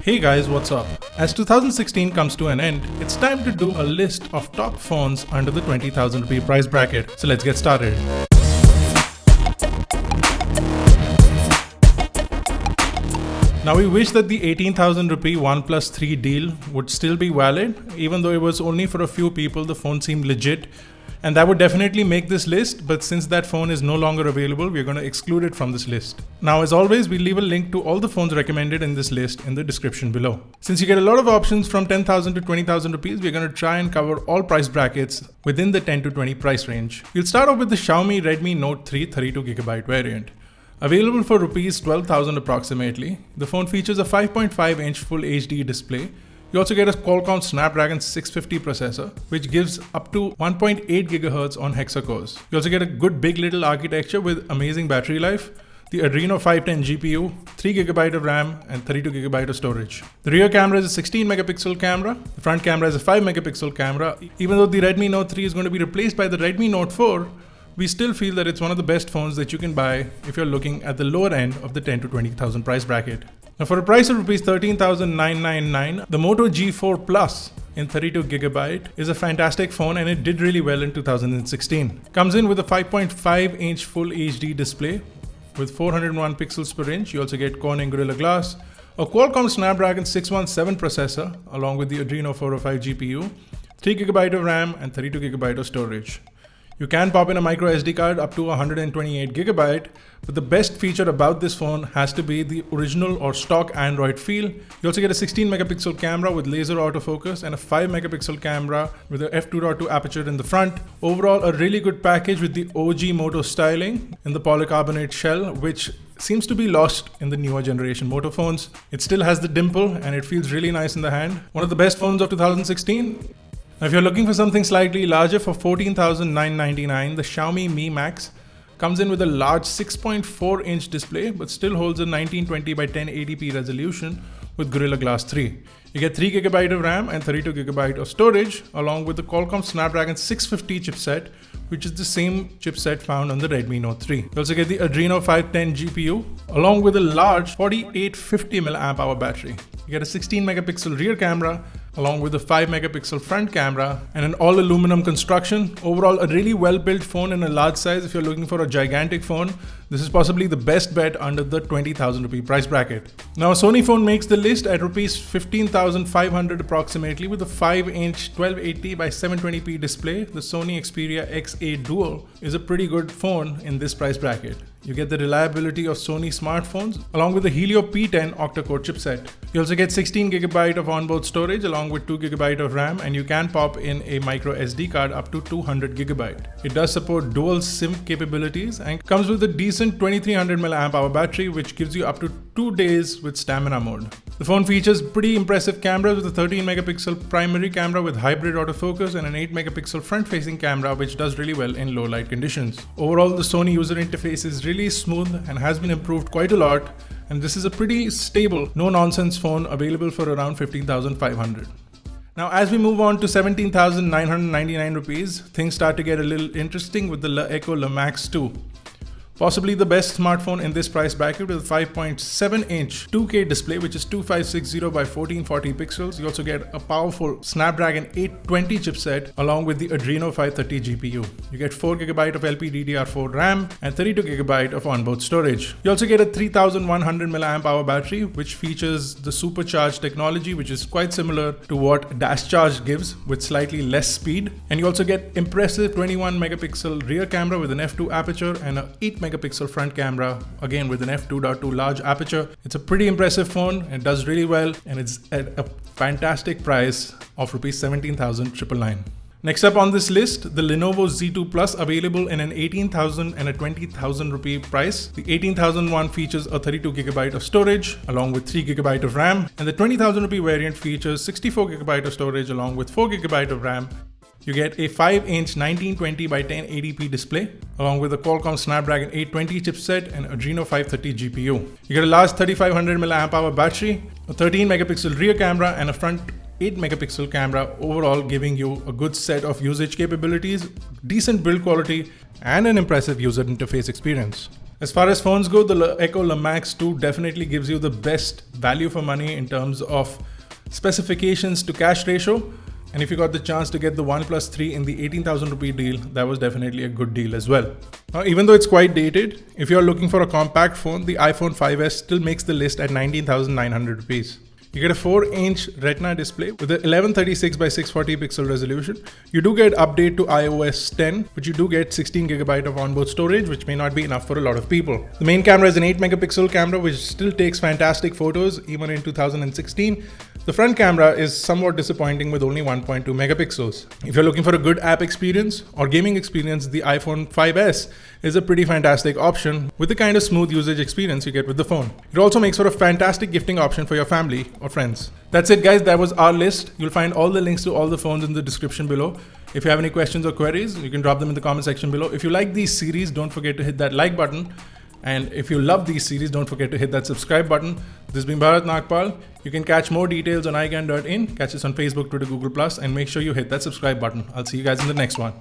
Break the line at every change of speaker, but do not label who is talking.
Hey guys, what's up? As 2016 comes to an end, it's time to do a list of top phones under the 20,000 rupee price bracket. So let's get started. Now we wish that the 18,000 rupee OnePlus 3 deal would still be valid, even though it was only for a few people. The phone seemed legit. And that would definitely make this list, but since that phone is no longer available, we're going to exclude it from this list. Now, as always, we leave a link to all the phones recommended in this list in the description below. Since you get a lot of options from 10,000 to 20,000 rupees, we're going to try and cover all price brackets within the 10 to 20 price range. We'll start off with the Xiaomi Redmi Note 3 32GB variant. Available for rupees 12,000 approximately, the phone features a 5.5-inch Full HD display. You also get a Qualcomm Snapdragon 650 processor, which gives up to 1.8 GHz on hexa-cores. You also get a good big little architecture with amazing battery life, the Adreno 510 GPU, 3GB of RAM, and 32GB of storage. The rear camera is a 16 megapixel camera. The front camera is a 5 megapixel camera. Even though the Redmi Note 3 is going to be replaced by the Redmi Note 4, we still feel that it's one of the best phones that you can buy if you're looking at the lower end of the 10 to 20,000 price bracket. Now for a price of rupees 13,999, the Moto G4 Plus in 32GB is a fantastic phone and it did really well in 2016. Comes in with a 5.5-inch Full HD display with 401 pixels per inch. You also get Corning Gorilla Glass, a Qualcomm Snapdragon 617 processor along with the Adreno 405 GPU, 3GB of RAM and 32GB of storage. You can pop in a micro SD card up to 128GB, but the best feature about this phone has to be the original or stock Android feel. You also get a 16 megapixel camera with laser autofocus and a 5 megapixel camera with a f2.2 aperture in the front. Overall, a really good package with the OG Moto styling in the polycarbonate shell, which seems to be lost in the newer generation Moto phones. It still has the dimple and it feels really nice in the hand. One of the best phones of 2016. Now, if you're looking for something slightly larger for 14,999, the Xiaomi Me Max comes in with a large 6.4-inch display but still holds a 1920 by 1080p resolution with Gorilla Glass 3. You get 3GB of RAM and 32GB of storage along with the Qualcomm Snapdragon 650 chipset, which is the same chipset found on the Redmi Note 3. You also get the Adreno 510 GPU along with a large 4850 mAh battery. You get a 16 megapixel rear camera along with a 5 megapixel front camera and an all aluminum construction. Overall, a really well built phone in a large size. If you're looking for a gigantic phone, this is possibly the best bet under the 20,000 rupee price bracket. Now, a Sony phone makes the list at rupees 15,500 approximately with a 5-inch 1280 by 720p display. The Sony Xperia XA Duel is a pretty good phone in this price bracket. You get the reliability of Sony smartphones along with the Helio P10 octa-core chipset. You also get 16GB of onboard storage along with 2GB of RAM, and you can pop in a micro SD card up to 200GB. It does support dual SIM capabilities and comes with a decent 2300 mAh battery, which gives you up to 2 days with stamina mode. The phone features pretty impressive cameras with a 13 megapixel primary camera with hybrid autofocus and an 8 megapixel front-facing camera, which does really well in low light conditions. Overall, the Sony user interface is really smooth and has been improved quite a lot, and this is a pretty stable, no-nonsense phone available for around 15,500. Now, as we move on to 17,999 rupees, things start to get a little interesting with the Echo Max 2. Possibly the best smartphone in this price bracket with a 5.7-inch 2K display, which is 2560 by 1440 pixels. You also get a powerful Snapdragon 820 chipset along with the Adreno 530 GPU. You get 4GB of LPDDR4 RAM and 32GB of onboard storage. You also get a 3100 mAh battery, which features the supercharged technology, which is quite similar to what Dash Charge gives with slightly less speed. And you also get impressive 21 megapixel rear camera with an f2 aperture and an 8 megapixel front camera, again with an f2.2 large aperture. It's a pretty impressive phone. It does really well and it's at a fantastic price of rupees 17,999. Next up on this list, the Lenovo Z2 Plus, available in an 18,000 and a 20,000 rupee price. The 18,000 one features a 32GB of storage along with 3GB of RAM, and the 20,000 rupee variant features 64GB of storage along with 4GB of RAM. You get a 5-inch 1920 by 1080p display along with a Qualcomm Snapdragon 820 chipset and Adreno 530 GPU. You get a large 3500 mAh battery, a 13 megapixel rear camera and a front 8 megapixel camera, overall giving you a good set of usage capabilities, decent build quality and an impressive user interface experience. As far as phones go, the Echo Me Max 2 definitely gives you the best value for money in terms of specifications to cash ratio. And if you got the chance to get the OnePlus 3 in the 18,000 rupee deal, that was definitely a good deal as well. Now, even though it's quite dated, if you're looking for a compact phone, the iPhone 5S still makes the list at 19,900 rupees. You get a 4-inch Retina display with a 1136 by 640 pixel resolution. You do get update to iOS 10, but you do get 16GB of onboard storage, which may not be enough for a lot of people. The main camera is an 8-megapixel camera, which still takes fantastic photos even in 2016. The front camera is somewhat disappointing with only 1.2 megapixels. If you're looking for a good app experience or gaming experience, the iPhone 5S is a pretty fantastic option with the kind of smooth usage experience you get with the phone. It also makes for a fantastic gifting option for your family or friends. That's it, guys. That was our list. You'll find all the links to all the phones in the description below. If you have any questions or queries, you can drop them in the comment section below. If you like these series, don't forget to hit that like button. And if you love these series, don't forget to hit that subscribe button. This has been Bharat Nagpal. You can catch more details on iGyaan.in, catch us on Facebook, Twitter, Google+, and make sure you hit that subscribe button. I'll see you guys in the next one.